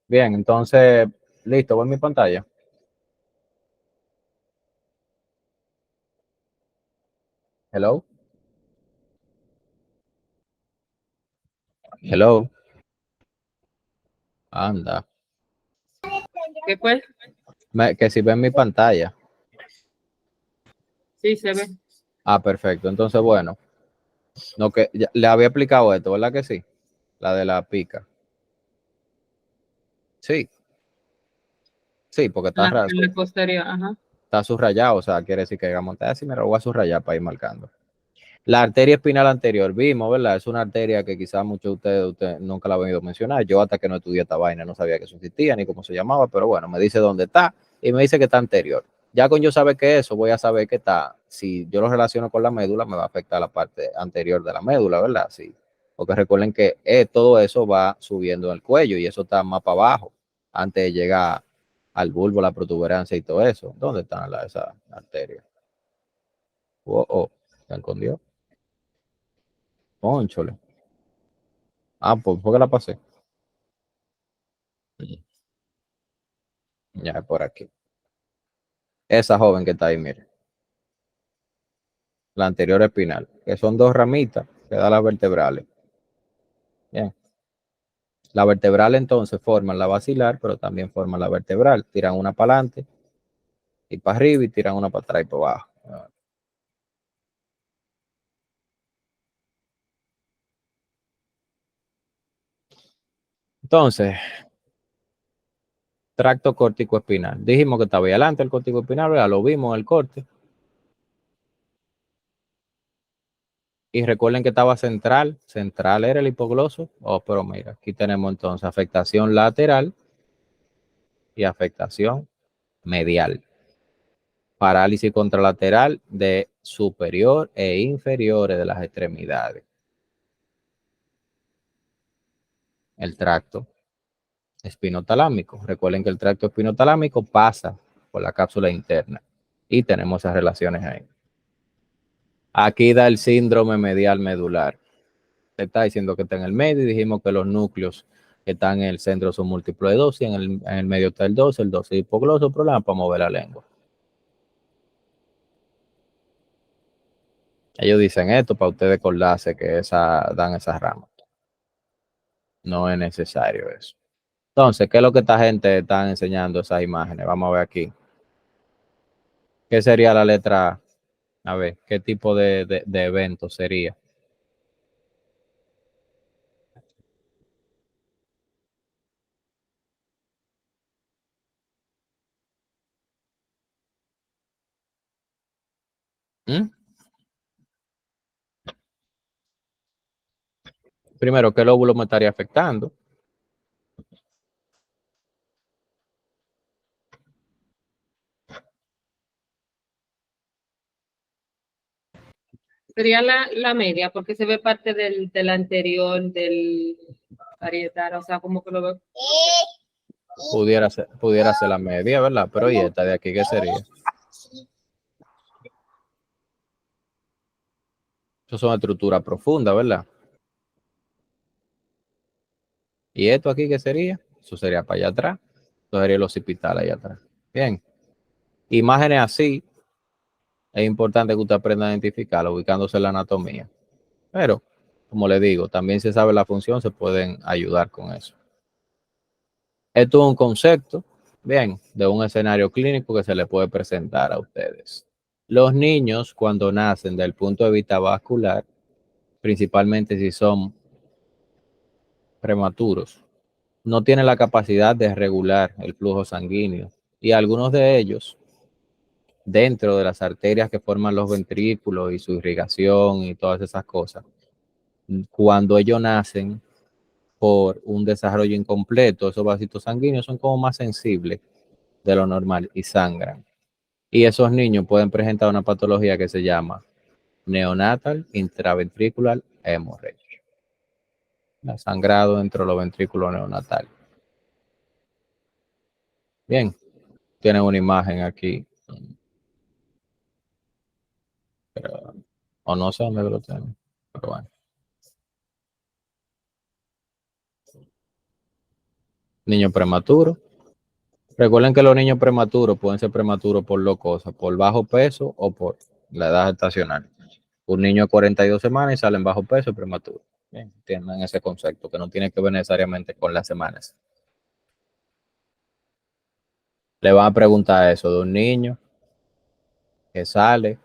Bien, entonces, listo, voy a mi pantalla. Hello. Hello. Anda. ¿Qué fue? Que si ven mi pantalla. Sí, se ve. Ah, perfecto. Entonces, bueno, no que le había explicado esto, ¿verdad que sí? La de la pica. Sí, sí, porque En la posterior, ajá. está subrayado, o sea, quiere decir que digamos, así me lo voy a subrayar para ir marcando. La arteria espinal anterior, vimos, ¿verdad? Es una arteria que quizás muchos de ustedes nunca la han oído mencionar. Yo hasta que no estudié esta vaina no sabía que eso existía ni cómo se llamaba, pero bueno, me dice dónde está y me dice que está anterior. Ya con yo saber que eso, voy a saber que está, si yo lo relaciono con la médula, me va a afectar la parte anterior de la médula, ¿verdad? Sí. Porque recuerden que todo eso va subiendo en el cuello y eso está más para abajo, antes de llegar al bulbo, la protuberancia y todo eso. ¿Dónde están esas arterias? Oh, oh, se escondió. Cónchole. Ah, pues fue que la pasé. Ya, por aquí. Esa joven que está ahí, mire. La anterior espinal, que son dos ramitas que da las vertebrales. Bien. La vertebral entonces forman la basilar, pero también forman la vertebral. Tiran una para adelante y para arriba y tiran una para atrás y para abajo. Entonces, tracto córtico espinal. Dijimos que estaba ahí adelante el córtico espinal, ya lo vimos en el corte. Y recuerden que estaba central. Central era el hipogloso. Oh, pero mira, aquí tenemos entonces afectación lateral y afectación medial. Parálisis contralateral de superior e inferiores de las extremidades. El tracto espinotalámico. Recuerden que el tracto espinotalámico pasa por la cápsula interna y tenemos esas relaciones ahí. Aquí da el síndrome medial medular. Se está diciendo que está en el medio y dijimos que los núcleos que están en el centro son múltiplos de dosis, en el medio está el 12 hipogloso, problema para mover la lengua. Ellos dicen esto para ustedes acordarse que dan esas ramas. No es necesario eso. Entonces, ¿qué es lo que esta gente está enseñando esas imágenes? Vamos a ver aquí. ¿Qué sería la letra A? A ver, ¿qué tipo de evento sería? ¿Mm? Primero, ¿qué lóbulo me estaría afectando? Sería la media, porque se ve parte del anterior, del parietal, o sea, como que lo veo. Pudiera ser la media, ¿verdad? Pero ¿y esta de aquí qué sería? Eso son estructuras profundas, ¿verdad? ¿Y esto aquí qué sería? Eso sería para allá atrás. Eso sería el occipital allá atrás. Bien. Imágenes así, es importante que usted aprenda a identificarlo ubicándose en la anatomía. Pero, como le digo, también se sabe la función, se pueden ayudar con eso. Esto es un concepto, bien, de un escenario clínico que se le puede presentar a ustedes. Los niños, cuando nacen del punto de vista vascular, principalmente si son prematuros, no tienen la capacidad de regular el flujo sanguíneo y algunos de ellos, dentro de las arterias que forman los ventrículos y su irrigación y todas esas cosas, cuando ellos nacen por un desarrollo incompleto, esos vasitos sanguíneos son como más sensibles de lo normal y sangran. Y esos niños pueden presentar una patología que se llama neonatal intraventricular hemorrhage, la sangrado dentro de los ventrículos neonatales. Bien, tienen una imagen aquí, pero, o no sé dónde lo tienen, pero bueno. Niño prematuro. Recuerden que los niños prematuros pueden ser prematuros por dos cosas, por bajo peso o por la edad gestacional. Un niño de 42 semanas y sale en bajo peso y prematuro. Bien, entiendan ese concepto, que no tiene que ver necesariamente con las semanas. Le van a preguntar eso de un niño que sale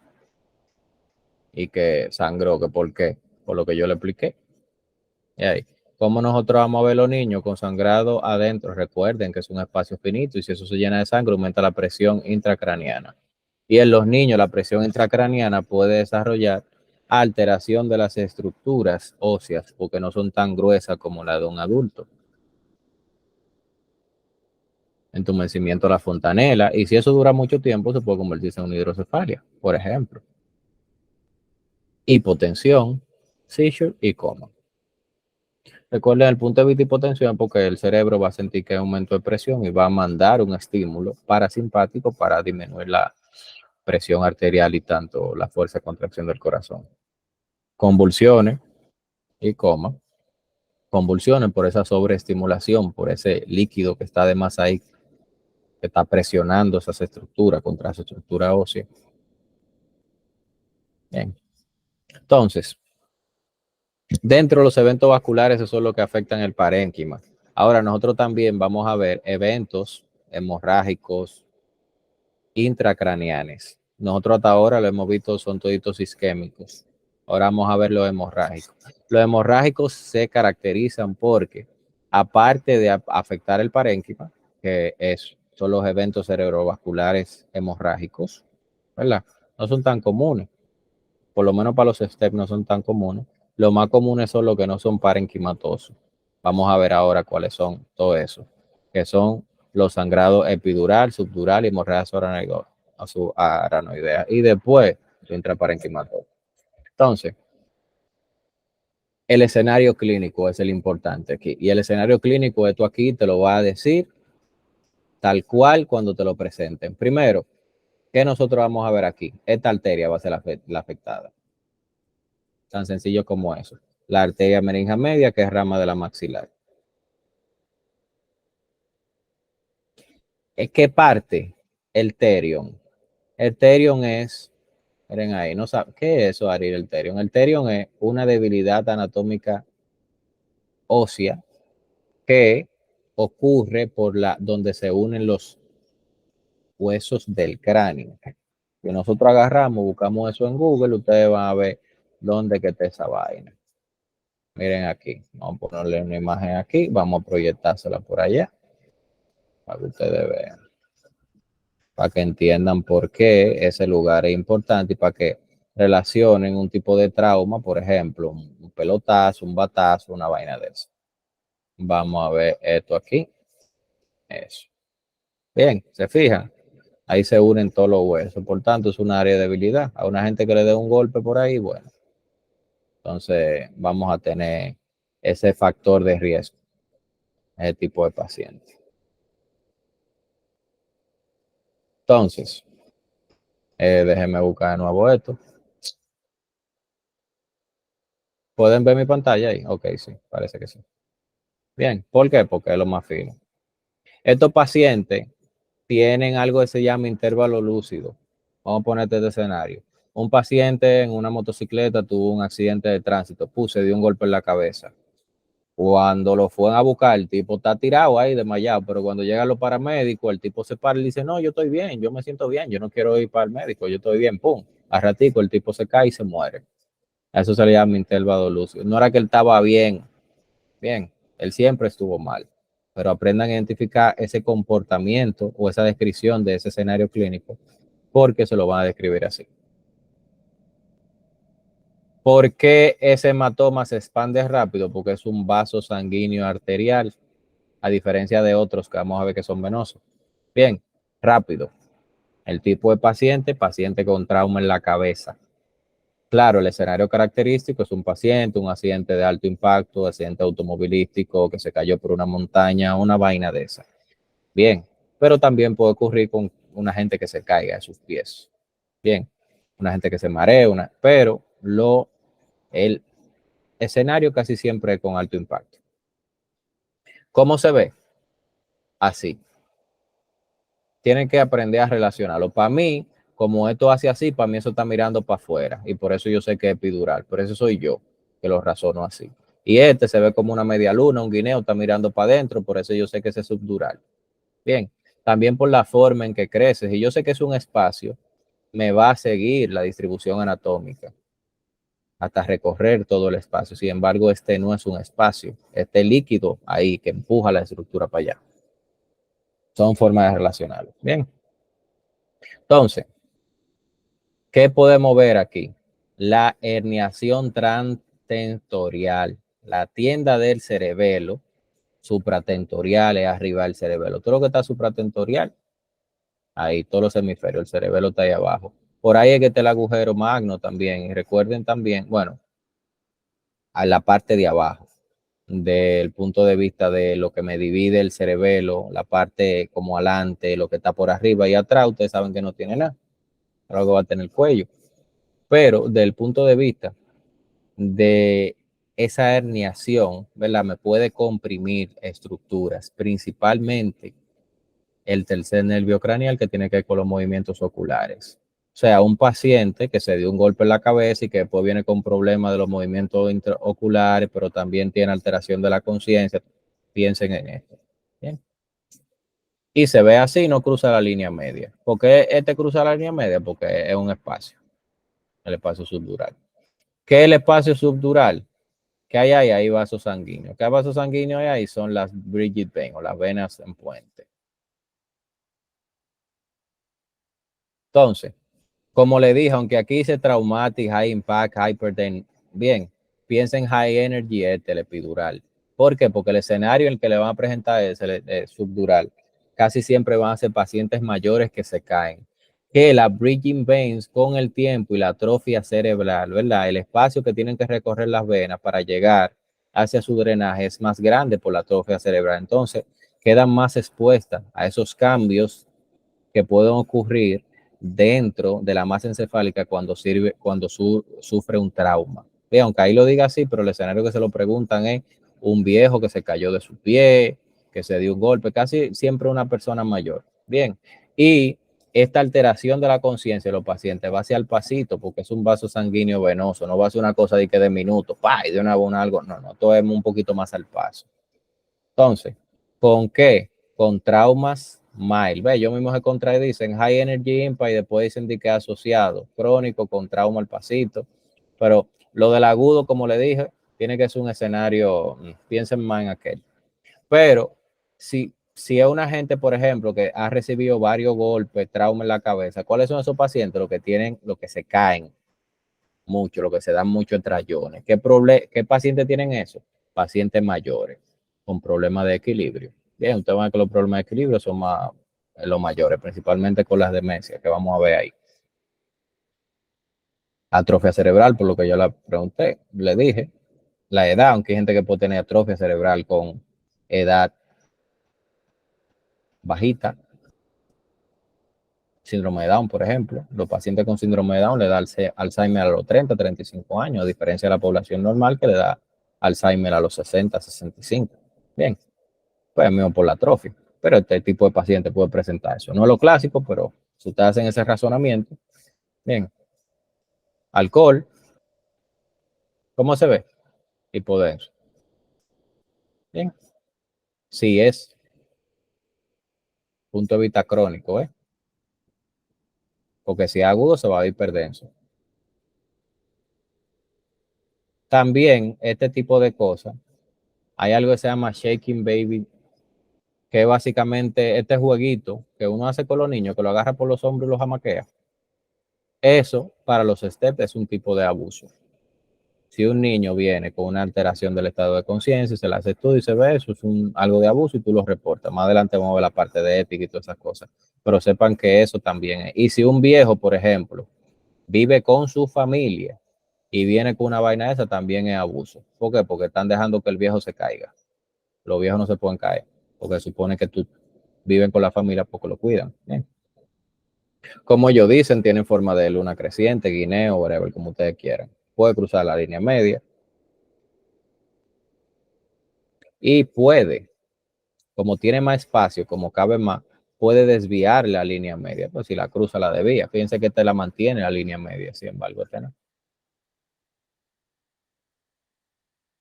y que sangró, que por qué, por lo que yo le expliqué. Y ahí, ¿cómo nosotros vamos a ver los niños con sangrado adentro? Recuerden que es un espacio finito y si eso se llena de sangre aumenta la presión intracraniana. Y en los niños la presión intracraniana puede desarrollar alteración de las estructuras óseas porque no son tan gruesas como la de un adulto. Entumecimiento de la fontanela, y si eso dura mucho tiempo se puede convertirse en una hidrocefalia, por ejemplo. Hipotensión, seizure y coma. Recuerden el punto de vista hipotensión porque el cerebro va a sentir que hay aumento de presión y va a mandar un estímulo parasimpático para disminuir la presión arterial y tanto la fuerza de contracción del corazón. Convulsiones y coma. Convulsiones por esa sobreestimulación, por ese líquido que está de más ahí, que está presionando esas estructuras contra esa estructura ósea. Bien. Entonces, dentro de los eventos vasculares, eso es lo que afectan el parénquima. Ahora, nosotros también vamos a ver eventos hemorrágicos intracraneales. Nosotros hasta ahora lo hemos visto, son toditos isquémicos. Ahora vamos a ver los hemorrágicos. Los hemorrágicos se caracterizan porque, aparte de afectar el parénquima, que son los eventos cerebrovasculares hemorrágicos, ¿verdad? No son tan comunes, por lo menos para los STEP no son tan comunes. Los más comunes son los que no son parenquimatosos. Vamos a ver ahora cuáles son todo eso, que son los sangrados epidural, subdural y hemorragia aranoidea. Y después intraparenquimatoso. Entonces, el escenario clínico es el importante aquí. Y el escenario clínico, esto aquí te lo va a decir tal cual cuando te lo presenten. Primero, ¿qué nosotros vamos a ver aquí? Esta arteria va a ser la afectada. Tan sencillo como eso. La arteria meningia media, que es rama de la maxilar. ¿Es qué parte? El terion. El terion es, miren ahí, no sabe, ¿qué es eso, Ariel? El terion. El terion es una debilidad anatómica ósea que ocurre por donde se unen los huesos del cráneo. Si nosotros agarramos, buscamos eso en Google, ustedes van a ver dónde que está esa vaina. Miren aquí, vamos a ponerle una imagen aquí, vamos a proyectársela por allá, para que ustedes vean, para que entiendan por qué ese lugar es importante y para que relacionen un tipo de trauma, por ejemplo, un pelotazo, un batazo, una vaina de eso. Vamos a ver esto aquí, eso. Bien, ¿se fijan? Ahí se unen todos los huesos, por tanto es una área de debilidad. A una gente que le dé un golpe por ahí, bueno, entonces vamos a tener ese factor de riesgo, ese tipo de paciente. Entonces, déjenme buscar de nuevo esto. ¿Pueden ver mi pantalla ahí? Ok, sí, parece que sí. Bien, ¿por qué? Porque es lo más fino. Estos pacientes tienen algo que se llama intervalo lúcido. Vamos a ponerte este escenario. Un paciente en una motocicleta tuvo un accidente de tránsito, se dio un golpe en la cabeza. Cuando lo fueron a buscar, el tipo está tirado ahí, desmayado, pero cuando llegan los paramédicos, el tipo se para y dice, no, yo estoy bien, yo me siento bien, yo no quiero ir para el médico, yo estoy bien, pum. A ratico el tipo se cae y se muere. A eso se le llama intervalo lúcido. No era que él estaba bien, él siempre estuvo mal, pero aprendan a identificar ese comportamiento o esa descripción de ese escenario clínico, porque se lo van a describir así. ¿Por qué ese hematoma se expande rápido? Porque es un vaso sanguíneo arterial, a diferencia de otros que vamos a ver que son venosos. Bien, rápido. El tipo de paciente con trauma en la cabeza. Claro, el escenario característico es un paciente, un accidente de alto impacto, accidente automovilístico que se cayó por una montaña, una vaina de esa. Bien, pero también puede ocurrir con una gente que se caiga de sus pies. Bien, una gente que se maree, pero el escenario casi siempre es con alto impacto. ¿Cómo se ve? así. Tienen que aprender a relacionarlo. Para mí, como esto hace así, para mí eso está mirando para afuera. Y por eso yo sé que es epidural. Por eso soy yo que lo razono así. Y este se ve como una media luna, un guineo está mirando para adentro. Por eso yo sé que ese es subdural. Bien. También por la forma en que crece. Y yo sé que es un espacio, me va a seguir la distribución anatómica hasta recorrer todo el espacio. Sin embargo, este no es un espacio. Este líquido ahí que empuja la estructura para allá. Son formas de relacionarlo. Bien. Entonces, ¿qué podemos ver aquí? La herniación transtentorial, la tienda del cerebelo, supratentorial es arriba del cerebelo. Todo lo que está supratentorial, ahí, todos los hemisferios, el cerebelo está ahí abajo. Por ahí es que está el agujero magno también. Y recuerden también, bueno, a la parte de abajo, del punto de vista de lo que me divide el cerebelo, la parte como adelante, lo que está por arriba y atrás, ustedes saben que no tiene nada. Luego va a tener el cuello. Pero del punto de vista de esa herniación, ¿verdad? Me puede comprimir estructuras, principalmente el tercer nervio craneal que tiene que ver con los movimientos oculares. O sea, un paciente que se dio un golpe en la cabeza y que después viene con problemas de los movimientos oculares, pero también tiene alteración de la conciencia, piensen en esto. ¿Bien? Y se ve así, no cruza la línea media. ¿Por qué este cruza la línea media? Porque es un espacio, el espacio subdural. ¿Qué es el espacio subdural? ¿Qué hay ahí? Hay vasos sanguíneos. ¿Qué vasos sanguíneos hay ahí? Son las Bridget vein o las venas en puente. Entonces, como le dije, aunque aquí dice traumatic, high impact, hypertension, bien, piensa en high energy, el epidural. ¿Por qué? Porque el escenario en el que le van a presentar es el subdural. Casi siempre van a ser pacientes mayores que se caen. Que la bridging veins con el tiempo y la atrofia cerebral, ¿verdad? El espacio que tienen que recorrer las venas para llegar hacia su drenaje es más grande por la atrofia cerebral. Entonces, quedan más expuestas a esos cambios que pueden ocurrir dentro de la masa encefálica cuando sufre un trauma. Bien, aunque ahí lo diga así, pero el escenario que se lo preguntan es un viejo que se cayó de su pie, que se dio un golpe, casi siempre una persona mayor. Bien, y esta alteración de la conciencia de los pacientes va hacia el pasito porque es un vaso sanguíneo venoso, no va a ser una cosa de que de minutos, pa, y de una algo, no, todo es un poquito más al paso. Entonces, ¿con qué? Con traumas mild. Ve, yo mismo se contradicen high energy impact y después dicen que es asociado, crónico con trauma al pasito. Pero lo del agudo, como le dije, tiene que ser un escenario, piensen más en aquel. Pero si es una gente, por ejemplo, que ha recibido varios golpes, trauma en la cabeza, ¿cuáles son esos pacientes? Los que tienen, los que se caen mucho, los que se dan mucho en trayones. ¿Qué pacientes tienen eso? Pacientes mayores con problemas de equilibrio. Bien, usted va a ver que los problemas de equilibrio son más los mayores, principalmente con las demencias que vamos a ver ahí. Atrofia cerebral, por lo que yo le pregunté, le dije, la edad, aunque hay gente que puede tener atrofia cerebral con edad bajita, síndrome de Down, por ejemplo. Los pacientes con síndrome de Down le da Alzheimer a los 30, 35 años, a diferencia de la población normal que le da Alzheimer a los 60, 65. Bien, pues mismo por la atrofia. Pero este tipo de paciente puede presentar eso. No es lo clásico, pero si ustedes hacen ese razonamiento, bien. Alcohol, ¿cómo se ve? Hipodenso. Bien. Si es punto de vista crónico, ¿eh? Porque si es agudo se va a hiperdenso. También este tipo de cosas, hay algo que se llama shaking baby, que básicamente este jueguito que uno hace con los niños, que lo agarra por los hombros y los jamaquea. Eso para los STEP es un tipo de abuso. Si un niño viene con una alteración del estado de conciencia, se le hace estudio y se ve eso, es algo de abuso y tú lo reportas. Más adelante vamos a ver la parte de ética y todas esas cosas. Pero sepan que eso también es. Y si un viejo, por ejemplo, vive con su familia y viene con una vaina esa, también es abuso. ¿Por qué? Porque están dejando que el viejo se caiga. Los viejos no se pueden caer, porque se supone que tú viven con la familia porque lo cuidan. ¿Bien? Como ellos dicen, tienen forma de luna creciente, guineo, whatever, como ustedes quieran. Puede cruzar la línea media y puede Como tiene más espacio, como cabe más, puede desviar la línea media. Pues si la cruza, la desvía. Fíjense que te la mantiene la línea media, sin embargo, este no.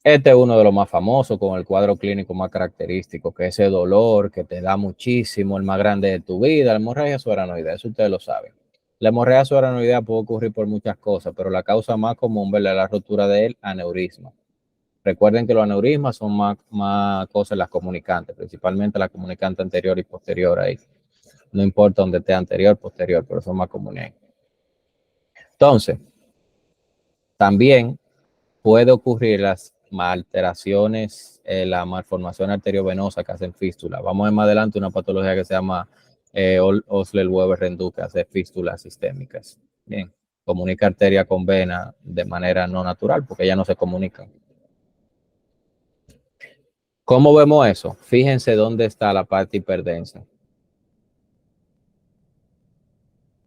Este es uno de los más famosos, con el cuadro clínico más característico, que es ese dolor que te da muchísimo, el más grande de tu vida, la hemorragia subaranoidea, eso ustedes lo saben. La hemorragia subaranoidea puede ocurrir por muchas cosas, pero la causa más común, ¿verdad?, es la rotura del aneurisma. Recuerden que los aneurismas son más cosas las comunicantes, principalmente la comunicante anterior y posterior ahí. No importa dónde esté anterior, posterior, pero son más comunes ahí. Entonces, también puede ocurrir las alteraciones, la malformación arteriovenosa que hacen fístula. Vamos a ver más adelante una patología que se llama Osler-Weber-Rendu, que hace fístulas sistémicas. Bien, comunica arteria con vena de manera no natural, porque ya no se comunican. ¿Cómo vemos eso? Fíjense dónde está la parte hiperdensa.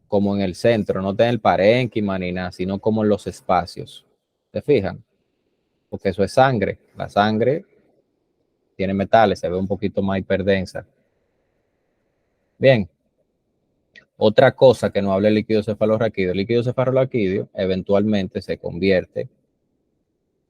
Como en el centro, no está en el parénquima ni nada, sino como en los espacios. ¿Se fijan? Porque eso es sangre. La sangre tiene metales, se ve un poquito más hiperdensa. Bien. Otra cosa que no habla el líquido cefalorraquídeo eventualmente se convierte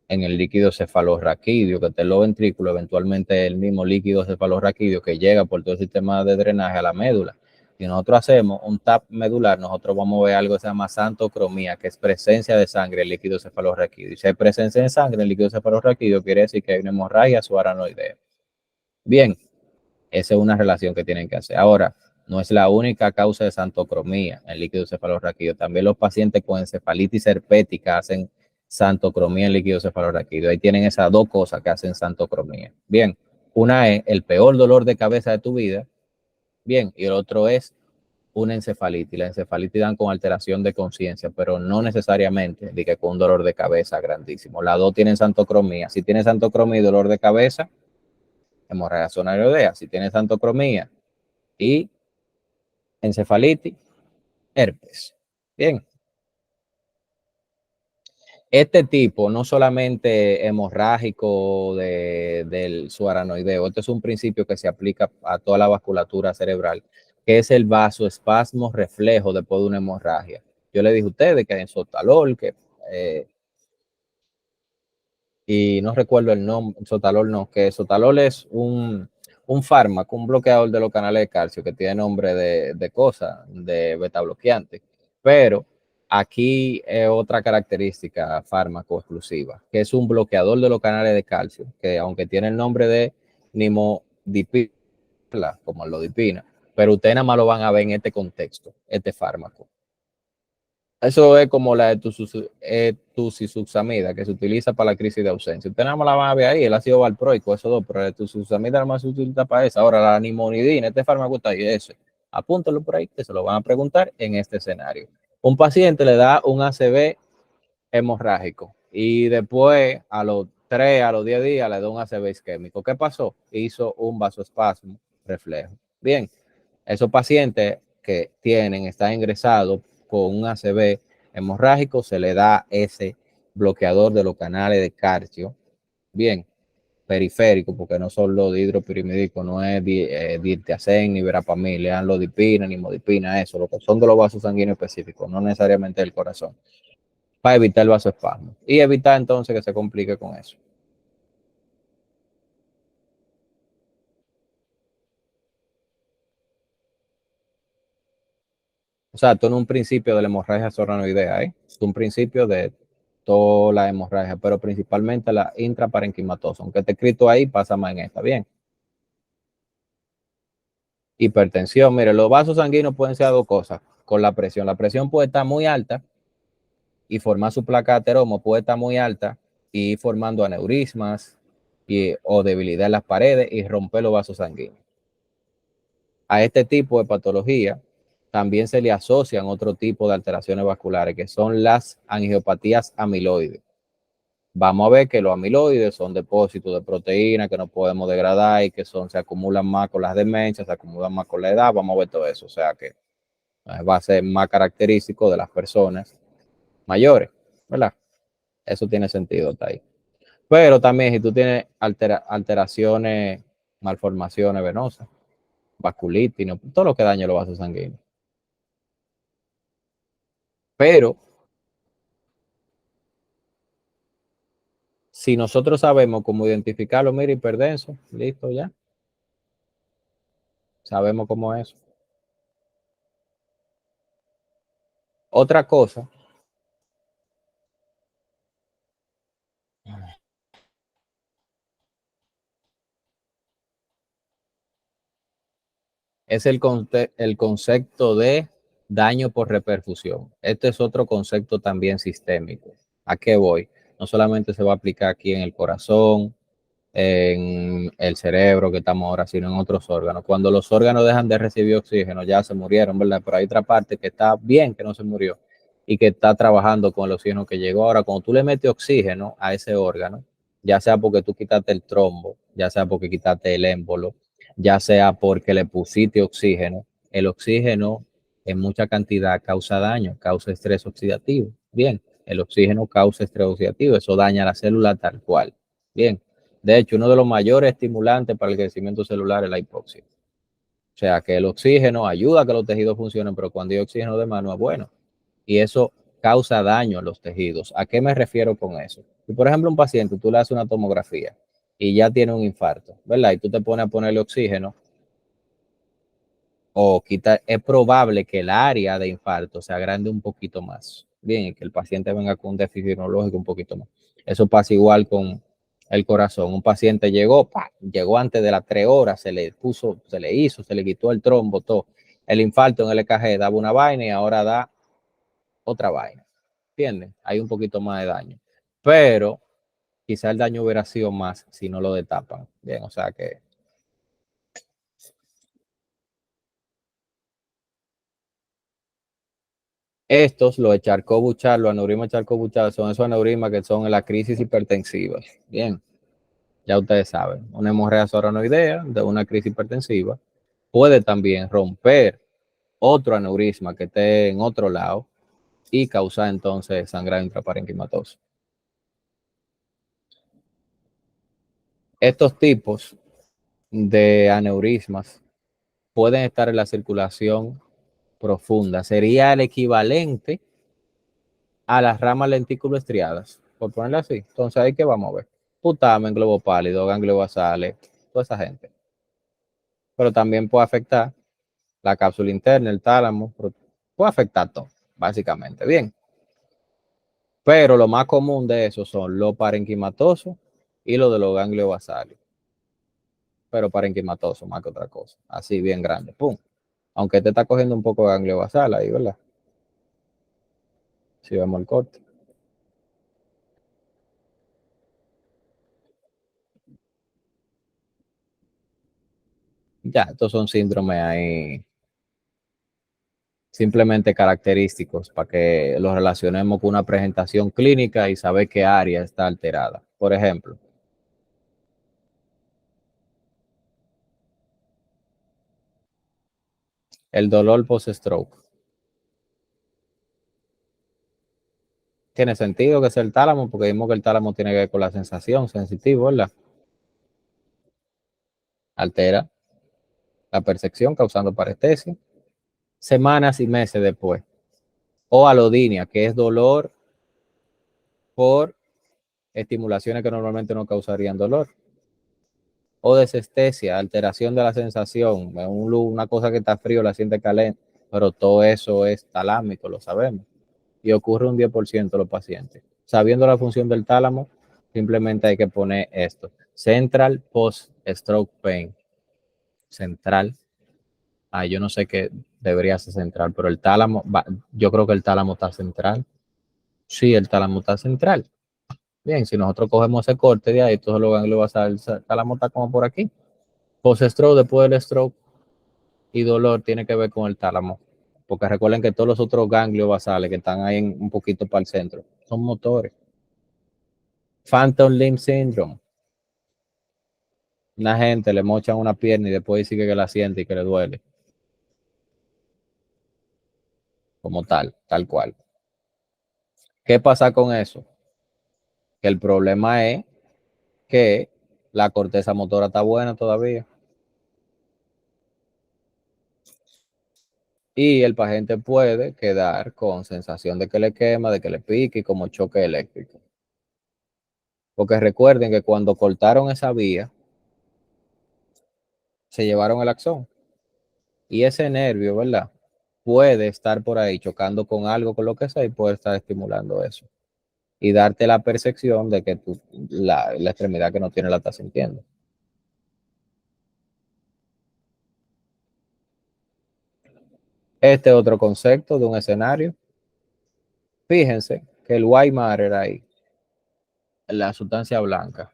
en el líquido cefalorraquídeo, que está en los ventrículos, eventualmente el mismo líquido cefalorraquídeo que llega por todo el sistema de drenaje a la médula. Si nosotros hacemos un TAP medular, nosotros vamos a ver algo que se llama xantocromía, que es presencia de sangre en líquido cefalorraquídeo. Y si hay presencia de sangre en líquido cefalorraquídeo, quiere decir que hay una hemorragia subaranoidea. Bien, esa es una relación que tienen que hacer. Ahora, no es la única causa de xantocromía en líquido cefalorraquídeo. También los pacientes con encefalitis herpética hacen xantocromía en líquido cefalorraquídeo. Ahí tienen esas dos cosas que hacen xantocromía. Bien, una es el peor dolor de cabeza de tu vida. Bien, y el otro es una encefalitis. La encefalitis dan con alteración de conciencia, pero no necesariamente de que con un dolor de cabeza grandísimo. Las dos tienen xantocromía. Si tienes xantocromía y dolor de cabeza, hemorragia subaranoidea. Si tienes xantocromía y encefalitis, herpes. Bien. Este tipo no solamente hemorrágico del subaranoideo, este es un principio que se aplica a toda la vasculatura cerebral, que es el vasoespasmo reflejo después de una hemorragia. Yo le dije a ustedes que hay en sotalol, y no recuerdo el nombre, sotalol no, que sotalol es un fármaco, un bloqueador de los canales de calcio que tiene nombre de cosa, de beta bloqueante, pero aquí es otra característica fármaco exclusiva, que es un bloqueador de los canales de calcio, que aunque tiene el nombre de nimodipina, como lo dipina, pero ustedes nada más lo van a ver en este contexto, este fármaco. Eso es como la etusizuxamida, que se utiliza para la crisis de ausencia. Usted nada más la van a ver ahí, el ácido valproico, esos dos, pero la etusizuxamida nada más se utiliza para eso. Ahora, la nimonidina, este fármaco está ahí, ese. Apúntalo por ahí, que se lo van a preguntar en este escenario. Un paciente le da un ACV hemorrágico y después a los 3, a los 10 días le da un ACV isquémico. ¿Qué pasó? Hizo un vasoespasmo reflejo. Bien, esos pacientes que están ingresados con un ACV hemorrágico, se le da ese bloqueador de los canales de calcio. Bien, periférico, porque no son los dihidropirimidicos, no es diltiazem ni verapamil, le dan lodipina ni modipina, eso, lo que son de los vasos sanguíneos específicos, no necesariamente del corazón, para evitar el vasoespasmo y evitar entonces que se complique con eso. O sea, esto no es un principio de la hemorragia subaranoidea, es un principio de toda la hemorragia, pero principalmente la intraparenquimatosa. Aunque esté escrito ahí, pasa más en esta. Bien. Hipertensión, mire, los vasos sanguíneos pueden ser dos cosas con la presión. La presión puede estar muy alta y formar su placa de ateromo, puede estar muy alta y ir formando aneurismas o debilidad en las paredes y romper los vasos sanguíneos. A este tipo de patología también se le asocian otro tipo de alteraciones vasculares, que son las angiopatías amiloides. Vamos a ver que los amiloides son depósitos de proteínas que no podemos degradar y que se acumulan más con las demencias, se acumulan más con la edad. Vamos a ver todo eso. O sea que va a ser más característico de las personas mayores, ¿verdad? Eso tiene sentido, está ahí. Pero también si tú tienes alteraciones malformaciones venosas, vasculitis, no, todo lo que daña los vasos sanguíneos. Pero si nosotros sabemos cómo identificarlo, mira, hiperdenso, listo ya. Sabemos cómo es. Otra cosa es el concepto de daño por reperfusión. Este es otro concepto también sistémico. ¿A qué voy? No solamente se va a aplicar aquí en el corazón, en el cerebro que estamos ahora, sino en otros órganos. Cuando los órganos dejan de recibir oxígeno, ya se murieron, ¿verdad? Pero hay otra parte que está bien, que no se murió y que está trabajando con el oxígeno que llegó. Ahora, cuando tú le metes oxígeno a ese órgano, ya sea porque tú quitaste el trombo, ya sea porque quitaste el émbolo, ya sea porque le pusiste oxígeno, el oxígeno en mucha cantidad causa daño, causa estrés oxidativo. Bien, el oxígeno causa estrés oxidativo, eso daña la célula tal cual. Bien, de hecho, uno de los mayores estimulantes para el crecimiento celular es la hipoxia. O sea, que el oxígeno ayuda a que los tejidos funcionen, pero cuando hay oxígeno de más no es bueno. Y eso causa daño a los tejidos. ¿A qué me refiero con eso? Si, por ejemplo, un paciente, tú le haces una tomografía y ya tiene un infarto, ¿verdad? Y tú te pones a ponerle oxígeno o quita, es probable que el área de infarto se agrande un poquito más. Bien, y que el paciente venga con un déficit neurológico un poquito más. Eso pasa igual con el corazón. Un paciente llegó, llegó antes de las 3 horas, se le puso, se le hizo, se le quitó el trombo, todo. El infarto en el EKG daba una vaina y ahora da otra vaina. ¿Entiendes? Hay un poquito más de daño. Pero quizá el daño hubiera sido más si no lo destapan. Bien, o sea que estos, los de Charcot-Bouchard, los aneurismas Charcot-Bouchard, son esos aneurismas que son en la crisis hipertensiva. Bien, ya ustedes saben, una hemorragia subaranoidea de una crisis hipertensiva puede también romper otro aneurisma que esté en otro lado y causar entonces sangrado intraparenquimatoso. Estos tipos de aneurismas pueden estar en la circulación profunda. Sería el equivalente a las ramas lentículo estriadas, por ponerlo así. Entonces ahí que vamos a ver. Putamen, globo pálido, ganglio basales, toda esa gente. Pero también puede afectar la cápsula interna, el tálamo, puede afectar todo, básicamente. Bien. Pero lo más común de eso son los parenquimatosos y los de los ganglios basales. Pero parenquimatosos más que otra cosa. Así bien grande. Pum. Aunque te está cogiendo un poco de ganglio basal ahí, ¿verdad? Si vemos el corte. Ya, estos son síndromes ahí simplemente característicos para que los relacionemos con una presentación clínica y saber qué área está alterada. Por ejemplo, el dolor post-stroke. Tiene sentido que sea el tálamo, porque vimos que el tálamo tiene que ver con la sensación sensitiva, ¿verdad? Altera la percepción causando parestesia. Semanas y meses después. O alodinia, que es dolor por estimulaciones que normalmente no causarían dolor. O desestesia, alteración de la sensación, una cosa que está frío la siente caliente, pero todo eso es talámico, lo sabemos. Y ocurre un 10% de los pacientes. Sabiendo la función del tálamo, simplemente hay que poner esto. Central Post-Stroke Pain. Central. Yo no sé qué debería ser central, pero el tálamo, yo creo que el tálamo está central. Sí, el tálamo está central. Bien, si nosotros cogemos ese corte de ahí, todos los ganglios basales, el tálamo está como por aquí. Post-stroke, después del stroke y dolor, tiene que ver con el tálamo. Porque recuerden que todos los otros ganglios basales que están ahí un poquito para el centro son motores. Phantom Limb Syndrome. Una gente le mochan una pierna y después dice que la siente y que le duele. Como tal cual. ¿Qué pasa con eso? Que el problema es que la corteza motora está buena todavía. y el paciente puede quedar con sensación de que le quema, de que le pique y como choque eléctrico. Porque recuerden que cuando cortaron esa vía, se llevaron el axón. Y ese nervio, ¿verdad? Puede estar por ahí chocando con algo, con lo que sea, y puede estar estimulando eso. Y darte la percepción de que la extremidad que no tiene la estás sintiendo. Este otro concepto de un escenario. Fíjense que el white matter ahí, la sustancia blanca.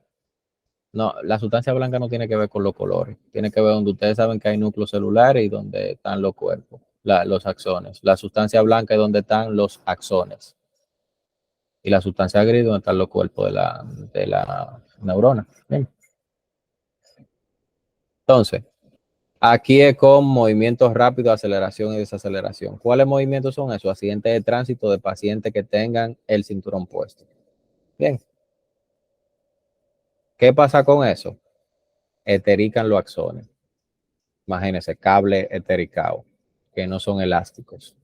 No, la sustancia blanca no tiene que ver con los colores. Tiene que ver donde ustedes saben que hay núcleos celulares y donde están los cuerpos, los axones. La sustancia blanca es donde están los axones. Y la sustancia gris donde están los cuerpos de la neurona. Bien. Entonces, aquí es con movimientos rápidos, aceleración y desaceleración. ¿Cuáles movimientos son esos? Accidentes de tránsito de pacientes que tengan el cinturón puesto. Bien. ¿Qué pasa con eso? Eterican los axones. Imagínense, cable etericado, que no son elásticos.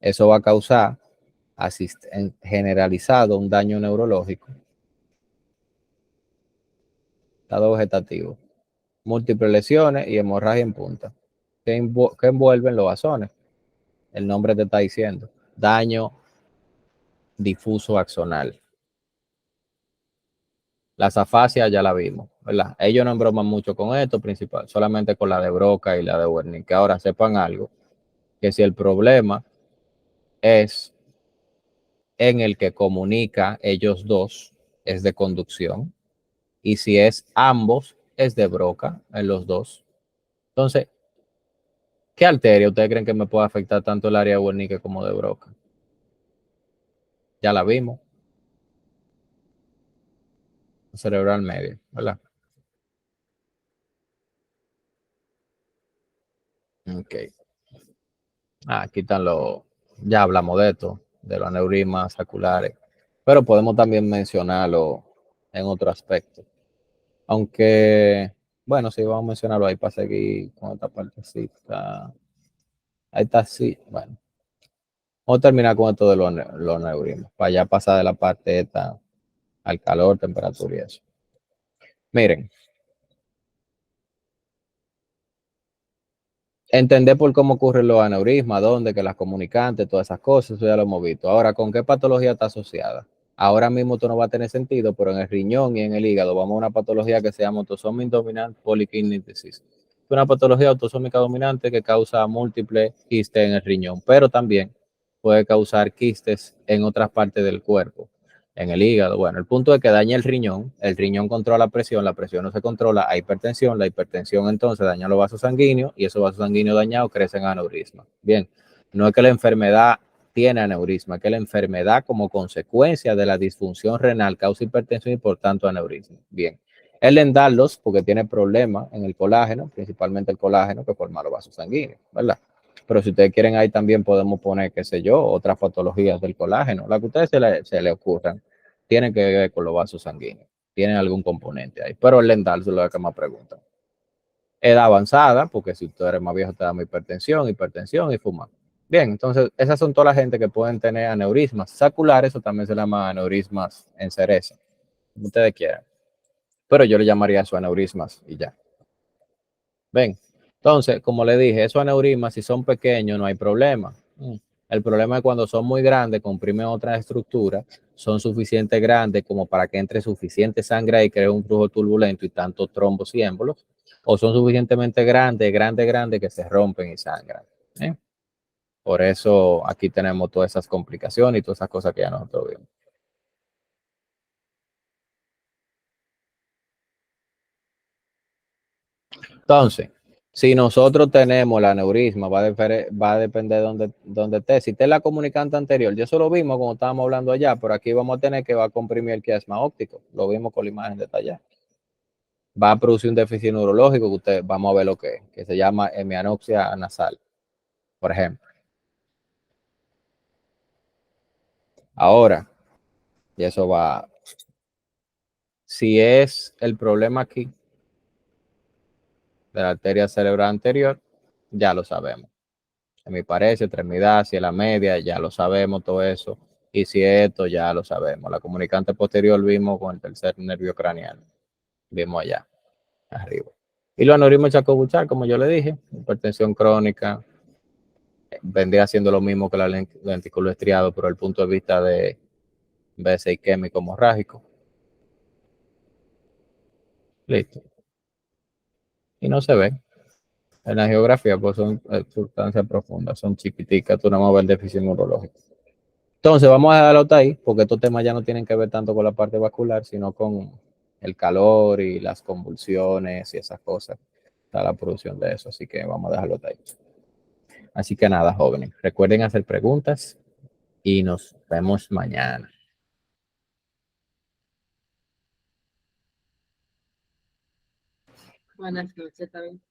Eso va a causar generalizado un daño neurológico, estado vegetativo, múltiples lesiones y hemorragia en punta, que envuelven los bazones. El nombre te está diciendo, daño difuso axonal. La afasia ya la vimos, ¿verdad? Ellos no broman mucho con esto, principal, solamente con la de Broca y la de Wernicke. Que ahora sepan algo, que si el problema es en el que comunica ellos dos, es de conducción, y si es ambos, es de Broca en los dos. Entonces, ¿qué arteria ustedes creen que me puede afectar tanto el área de Wernicke como de Broca? Ya la vimos. Cerebral medio, ¿verdad? Ok. Aquí están ya hablamos de esto, de los aneurismas saculares, pero podemos también mencionarlo en otro aspecto. Aunque, bueno, sí, vamos a mencionarlo ahí para seguir con esta partecita. Ahí está, sí, bueno. Vamos a terminar con esto de los aneurismas, para ya pasar de la parte esta al calor, temperatura y eso. Miren, entender por cómo ocurren los aneurismas, dónde, que las comunicantes, todas esas cosas, eso ya lo hemos visto. Ahora, ¿con qué patología está asociada? Ahora mismo esto no va a tener sentido, pero en el riñón y en el hígado vamos a una patología que se llama autosomal dominant polykidney disease. Es una patología autosómica dominante que causa múltiples quistes en el riñón, pero también puede causar quistes en otras partes del cuerpo, en el hígado. Bueno, el punto es que daña el riñón controla la presión no se controla, hay hipertensión, la hipertensión entonces daña los vasos sanguíneos y esos vasos sanguíneos dañados crecen aneurisma. Bien, no es que la enfermedad tiene aneurisma, que la enfermedad como consecuencia de la disfunción renal causa hipertensión y por tanto aneurisma. Bien, el Lendarlos, porque tiene problemas en el colágeno, principalmente el colágeno que forma los vasos sanguíneos, ¿verdad? Pero si ustedes quieren ahí también podemos poner, qué sé yo, otras patologías del colágeno, la que a ustedes se le ocurran, tienen que ver con los vasos sanguíneos, tienen algún componente ahí, pero el Lendarlos es lo que más preguntan. Edad avanzada, porque si tú eres más viejo te da hipertensión y fumar. Bien, entonces esas son toda la gente que pueden tener aneurismas saculares o también se llama aneurismas en cereza, como ustedes quieran. Pero yo le llamaría eso aneurismas y ya. Ven, entonces, como le dije, esos aneurismas si son pequeños no hay problema. El problema es cuando son muy grandes, comprimen otras estructuras, son suficientemente grandes como para que entre suficiente sangre y cree un flujo turbulento y tantos trombos y émbolos, o son suficientemente grandes que se rompen y sangran. ¿eh? Por eso aquí tenemos todas esas complicaciones y todas esas cosas que ya nosotros vimos. Entonces, si nosotros tenemos la aneurisma, va a depender de dónde esté. Si esté la comunicante anterior, yo eso lo vimos cuando estábamos hablando allá, pero aquí vamos a tener que va a comprimir el quiasma óptico. Lo vimos con la imagen detallada. Va a producir un déficit neurológico vamos a ver lo que se llama hemianopsia nasal, por ejemplo. Ahora, y eso va, si es el problema aquí de la arteria cerebral anterior, ya lo sabemos. Hemiparesia, extremidad, si es la media, ya lo sabemos todo eso. Y si es esto, ya lo sabemos. La comunicante posterior vimos con el tercer nervio craneal. Vimos allá, arriba. Y los aneurismas chacobuchal, como yo le dije, hipertensión crónica, vendría siendo lo mismo que la lentículo estriado, pero el punto de vista de B6 isquémico hemorrágico. Listo. Y no se ve. En la geografía, pues son sustancias profundas, son chiquiticas, tú no vas a ver déficit neurológico. Entonces, vamos a dejarlo hasta ahí, porque estos temas ya no tienen que ver tanto con la parte vascular, sino con el calor y las convulsiones y esas cosas. Está la producción de eso, así que vamos a dejarlo hasta ahí. Así que nada, jóvenes, recuerden hacer preguntas y nos vemos mañana. Buenas noches también.